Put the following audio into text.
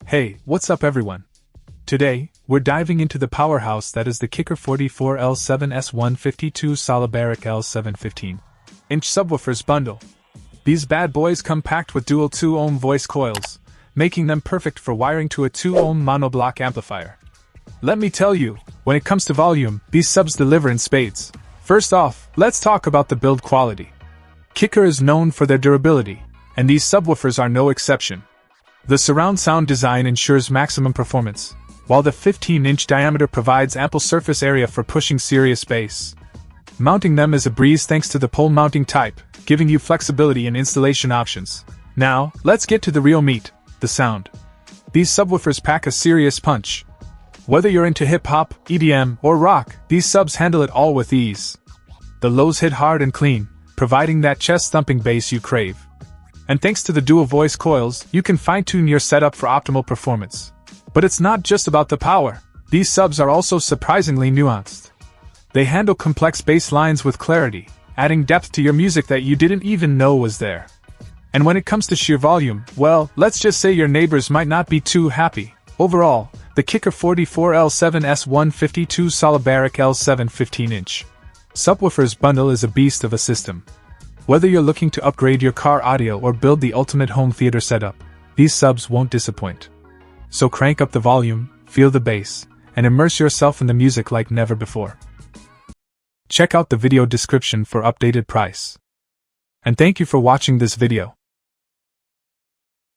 Hey, what's up everyone? Today, we're diving into the powerhouse that is the KICKER 44L7S152 Solobaric L715-inch subwoofers bundle. These bad boys come packed with dual 2-ohm voice coils, making them perfect for wiring to a 2-ohm monoblock amplifier. Let me tell you, when it comes to volume, these subs deliver in spades. First off, let's talk about the build quality. KICKER is known for their durability, and these subwoofers are no exception. The surround sound design ensures maximum performance, while the 15-inch diameter provides ample surface area for pushing serious bass. Mounting them is a breeze thanks to the pole mounting type, giving you flexibility in installation options. Now, let's get to the real meat, the sound. These subwoofers pack a serious punch. Whether you're into hip-hop, EDM, or rock, these subs handle it all with ease. The lows hit hard and clean, providing that chest-thumping bass you crave. And thanks to the dual voice coils, you can fine-tune your setup for optimal performance. But it's not just about the power. These subs are also surprisingly nuanced. They handle complex bass lines with clarity, adding depth to your music that you didn't even know was there. And when it comes to sheer volume, well, let's just say your neighbors might not be too happy. Overall, the KICKER 44L7S152 Solobaric L715-inch subwoofers bundle is a beast of a system. Whether you're looking to upgrade your car audio or build the ultimate home theater setup, these subs won't disappoint. So crank up the volume, feel the bass, and immerse yourself in the music like never before. Check out the video description for updated price. And thank you for watching this video.